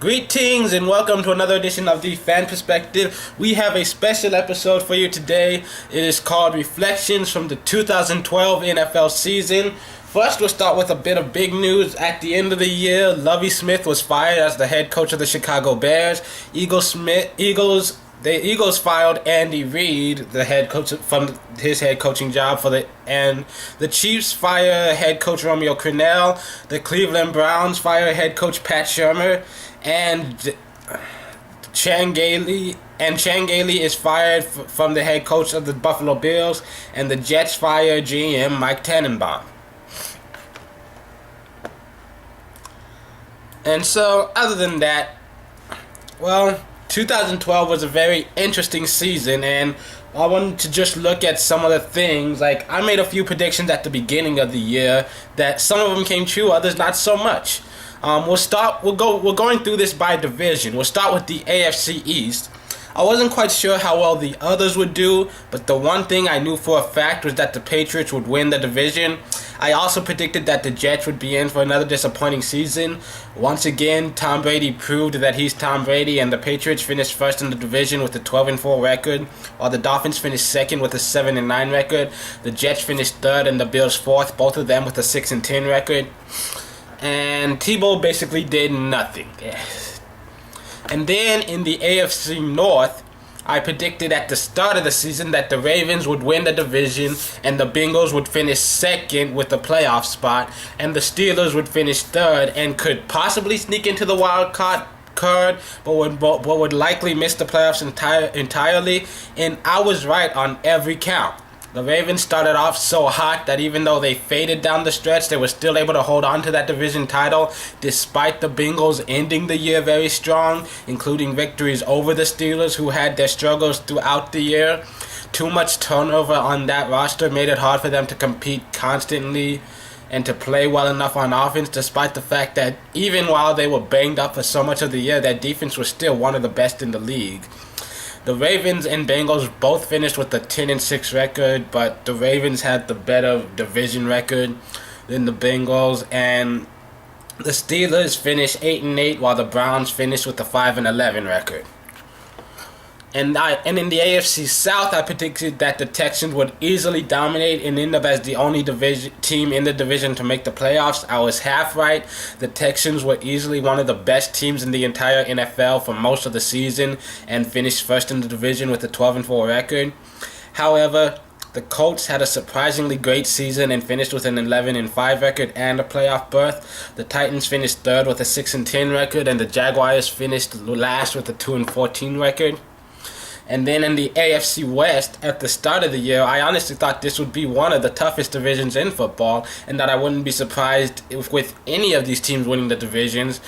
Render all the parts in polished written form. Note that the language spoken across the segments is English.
Greetings and welcome to another edition of the Fan Perspective. We have a special episode for you today. It is called Reflections from the 2012 NFL season. First, we'll start with a bit of big news. At the end of the year, Lovie Smith was fired as the head coach of the Chicago Bears. The Eagles fired Andy Reid, the head coach, from his head coaching job and the Chiefs fire head coach Romeo Crennel. The Cleveland Browns fire head coach Pat Shurmur, and Gailey is fired from the head coach of the Buffalo Bills, and the Jets fire GM Mike Tannenbaum. And so, other than that, 2012 was a very interesting season, and I wanted to just look at some of the things. Like, I made a few predictions at the beginning of the year that some of them came true, others not so much. We're going through this by division. We'll start with the AFC East. I wasn't quite sure how well the others would do, but the one thing I knew for a fact was that the Patriots would win the division. I also predicted that the Jets would be in for another disappointing season. Once again, Tom Brady proved that he's Tom Brady, and the Patriots finished first in the division with a 12-4 record, while the Dolphins finished second with a 7-9 record. The Jets finished third and the Bills fourth, both of them with a 6-10 record. And Tebow basically did nothing. And then in the AFC North, I predicted at the start of the season that the Ravens would win the division and the Bengals would finish second with a playoff spot, and the Steelers would finish third and could possibly sneak into the wild card, but would likely miss the playoffs entirely. And I was right on every count. The Ravens started off so hot that even though they faded down the stretch, they were still able to hold on to that division title, despite the Bengals ending the year very strong, including victories over the Steelers, who had their struggles throughout the year. Too much turnover on that roster made it hard for them to compete constantly and to play well enough on offense, despite the fact that even while they were banged up for so much of the year, their defense was still one of the best in the league. The Ravens and Bengals both finished with a 10-6 record, but the Ravens had the better division record than the Bengals, and the Steelers finished 8-8, while the Browns finished with a 5-11 record. And in the AFC South, I predicted that the Texans would easily dominate and end up as the only team in the division to make the playoffs. I was half right. The Texans were easily one of the best teams in the entire NFL for most of the season and finished first in the division with a 12-4 record. However, the Colts had a surprisingly great season and finished with an 11-5 record and a playoff berth. The Titans finished third with a 6-10 record, and the Jaguars finished last with a 2-14 record. And then in the AFC West, at the start of the year, I honestly thought this would be one of the toughest divisions in football, and that I wouldn't be surprised with any of these teams winning the divisions,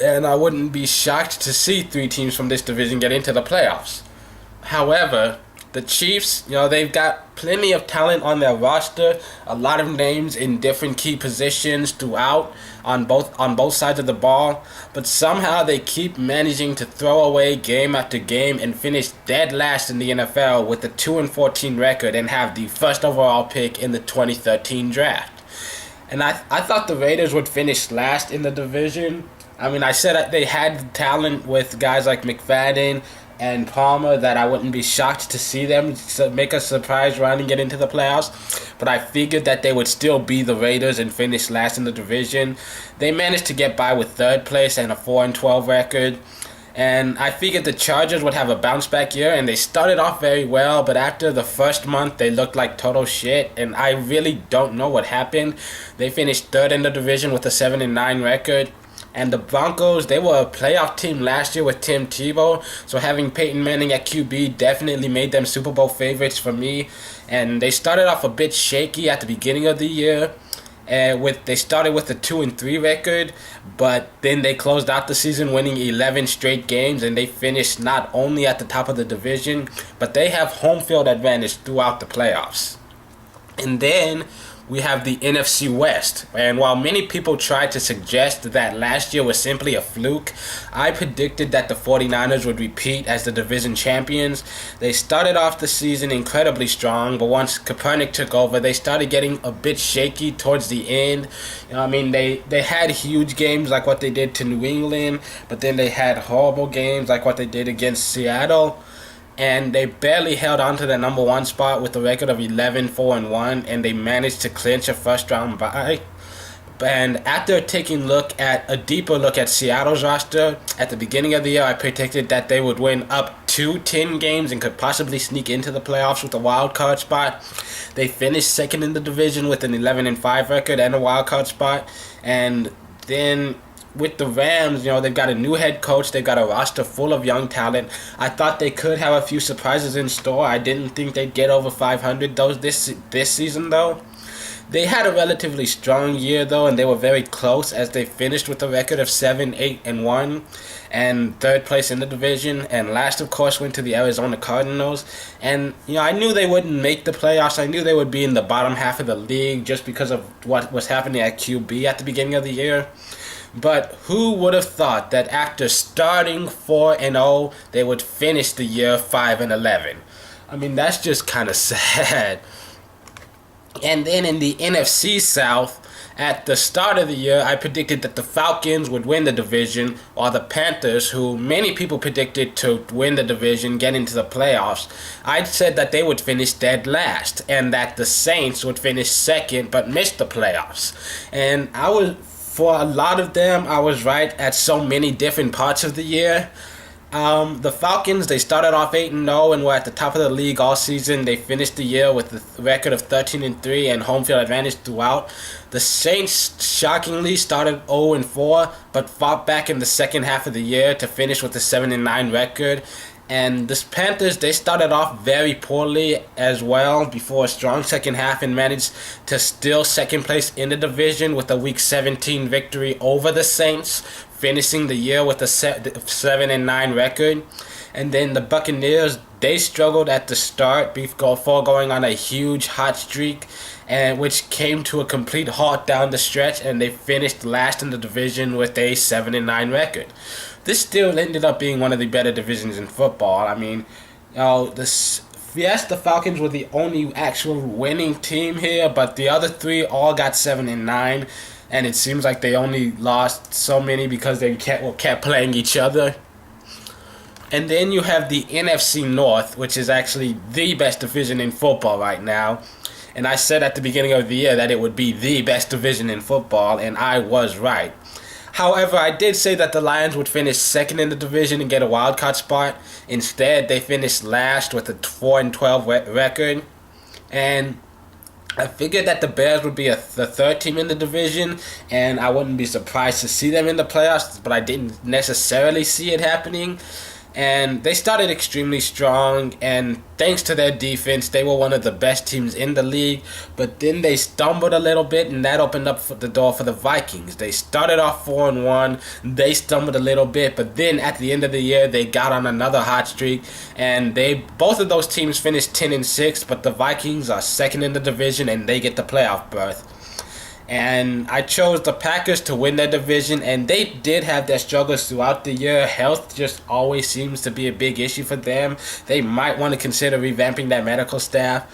and I wouldn't be shocked to see 3 teams from this division get into the playoffs. However, the Chiefs, they've got plenty of talent on their roster, a lot of names in different key positions throughout on both sides of the ball, but somehow they keep managing to throw away game after game and finish dead last in the NFL with a 2-14 record and have the first overall pick in the 2013 draft. And I thought the Raiders would finish last in the division. I mean, I said they had talent with guys like McFadden and Palmer that I wouldn't be shocked to see them make a surprise run and get into the playoffs, but I figured that they would still be the Raiders and finish last in the division. They managed to get by with third place and a 4-12 record, and I figured the Chargers would have a bounce back year, and they started off very well, but after the first month they looked like total shit, and I really don't know what happened. They finished third in the division with a 7-9 record. And the Broncos, they were a playoff team last year with Tim Tebow, so having Peyton Manning at QB definitely made them Super Bowl favorites for me. And they started off a bit shaky at the beginning of the year. They started with a 2-3 record, but then they closed out the season winning 11 straight games, and they finished not only at the top of the division, but they have home field advantage throughout the playoffs. And then we have the NFC West. And while many people tried to suggest that last year was simply a fluke, I predicted that the 49ers would repeat as the division champions. They started off the season incredibly strong, but once Kaepernick took over, they started getting a bit shaky towards the end. They had huge games like what they did to New England, but then they had horrible games like what they did against Seattle. And they barely held on to the number one spot with a record of 11-4-1, and they managed to clinch a first-round bye. And after taking a deeper look at Seattle's roster, at the beginning of the year, I predicted that they would win up to 10 games and could possibly sneak into the playoffs with a wild card spot. They finished second in the division with an 11-5 record and a wild card spot. And then with the Rams, they've got a new head coach. They've got a roster full of young talent. I thought they could have a few surprises in store. I didn't think they'd get over 500 this season, though. They had a relatively strong year, though, and they were very close as they finished with a record of 7-8-1 and third place in the division. And last, of course, went to the Arizona Cardinals. And, I knew they wouldn't make the playoffs. I knew they would be in the bottom half of the league just because of what was happening at QB at the beginning of the year. But who would have thought that after starting 4-0, they would finish the year 5-11? That's just kind of sad. And then in the NFC South, at the start of the year, I predicted that the Falcons would win the division, while the Panthers, who many people predicted to win the division, get into the playoffs, I said that they would finish dead last, and that the Saints would finish second but miss the playoffs. And for a lot of them, I was right at so many different parts of the year. The Falcons, they started off 8-0 and were at the top of the league all season. They finished the year with a record of 13-3 and home field advantage throughout. The Saints, shockingly, started 0-4, but fought back in the second half of the year to finish with a 7-9 record. And the Panthers, they started off very poorly as well before a strong second half and managed to steal second place in the division with a Week 17 victory over the Saints, finishing the year with a 7-9 record. And then the Buccaneers, they struggled at the start before going on a huge hot streak, and which came to a complete halt down the stretch, and they finished last in the division with a 7-9 record. This still ended up being one of the better divisions in football. Yes, the Falcons were the only actual winning team here, but the other three all got 7-9, and it seems like they only lost so many because they kept playing each other. And then you have the NFC North, which is actually the best division in football right now. And I said at the beginning of the year that it would be the best division in football, and I was right. However, I did say that the Lions would finish second in the division and get a wild card spot. Instead, they finished last with a 4-12 record. And I figured that the Bears would be the third team in the division, and I wouldn't be surprised to see them in the playoffs, but I didn't necessarily see it happening. And they started extremely strong, and thanks to their defense, they were one of the best teams in the league. But then they stumbled a little bit, and that opened up the door for the Vikings. They started off 4-1, they stumbled a little bit, but then at the end of the year, they got on another hot streak, and both of those teams finished 10-6, but the Vikings are second in the division, and they get the playoff berth. And I chose the Packers to win their division, and they did have their struggles throughout the year. Health just always seems to be a big issue for them. They might want to consider revamping that medical staff.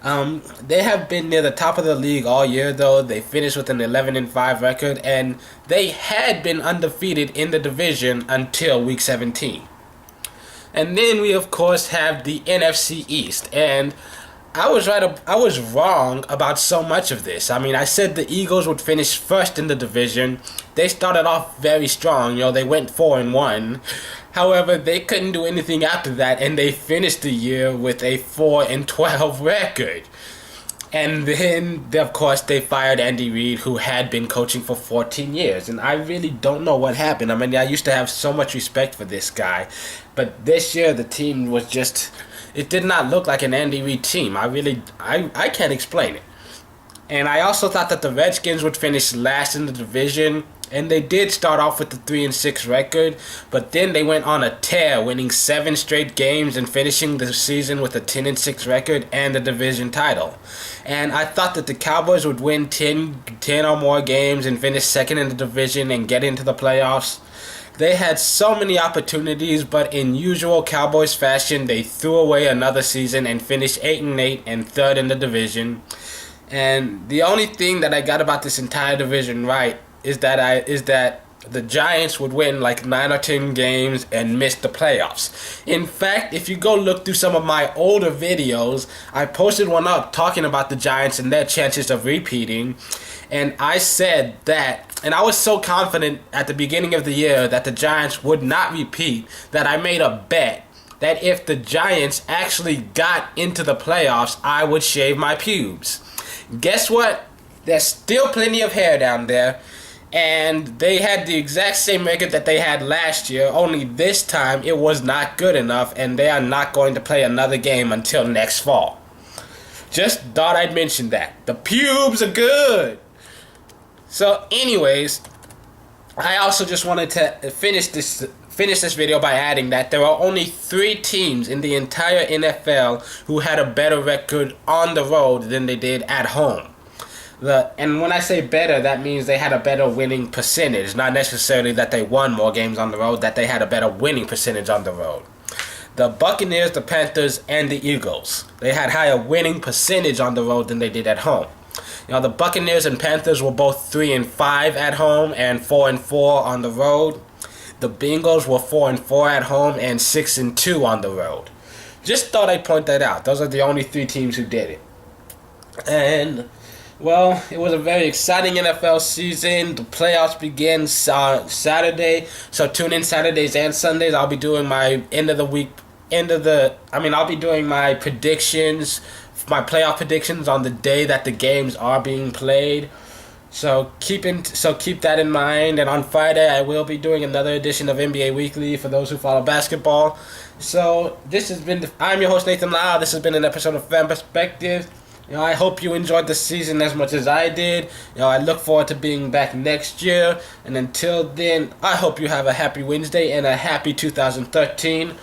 They have been near the top of the league all year, though. They finished with an 11-5 record, and they had been undefeated in the division until Week 17. And then we, of course, have the NFC East, and I was wrong about so much of this. I said the Eagles would finish first in the division. They started off very strong. They went 4-1. However, they couldn't do anything after that, and they finished the year with a 4-12 record. And then, of course, they fired Andy Reid, who had been coaching for 14 years. And I really don't know what happened. I used to have so much respect for this guy. But this year, the team was just... It did not look like an Andy Reid team. I can't explain it. And I also thought that the Redskins would finish last in the division, And they did start off with the 3-6 record, but then they went on a tear, winning 7 straight games and finishing the season with a 10-6 record and the division title. And I thought that the Cowboys would win 10 or more games and finish second in the division and get into the playoffs. They had so many opportunities, but in usual Cowboys fashion, they threw away another season and finished 8-8 and third in the division. And the only thing that I got about this entire division right is that the Giants would win like 9 or 10 games and miss the playoffs. In fact, if you go look through some of my older videos, I posted one up talking about the Giants and their chances of repeating. And I said that, and I was so confident at the beginning of the year that the Giants would not repeat, that I made a bet that if the Giants actually got into the playoffs, I would shave my pubes. Guess what? There's still plenty of hair down there. And they had the exact same record that they had last year, only this time it was not good enough, and they are not going to play another game until next fall. Just thought I'd mention that. The pubes are good. So anyways, I also just wanted to finish this video by adding that there are only 3 teams in the entire NFL who had a better record on the road than they did at home. And when I say better, that means they had a better winning percentage. Not necessarily that they won more games on the road, that they had a better winning percentage on the road. The Buccaneers, the Panthers, and the Eagles. They had higher winning percentage on the road than they did at home. You know, the Buccaneers and Panthers were both 3-5 at home and 4-4 on the road. The Bengals were 4-4 at home and 6-2 on the road. Just thought I'd point that out. Those are the only 3 teams who did it. And well, it was a very exciting NFL season. The playoffs begin Saturday, so tune in Saturdays and Sundays. I'll be doing my I'll be doing my predictions, my playoff predictions on the day that the games are being played. So keep that in mind. And on Friday, I will be doing another edition of NBA Weekly for those who follow basketball. So I'm your host Nathan Lau. This has been an episode of Fan Perspective. You know, I hope you enjoyed the season as much as I did. You know, I look forward to being back next year. And until then, I hope you have a happy Wednesday and a happy 2013.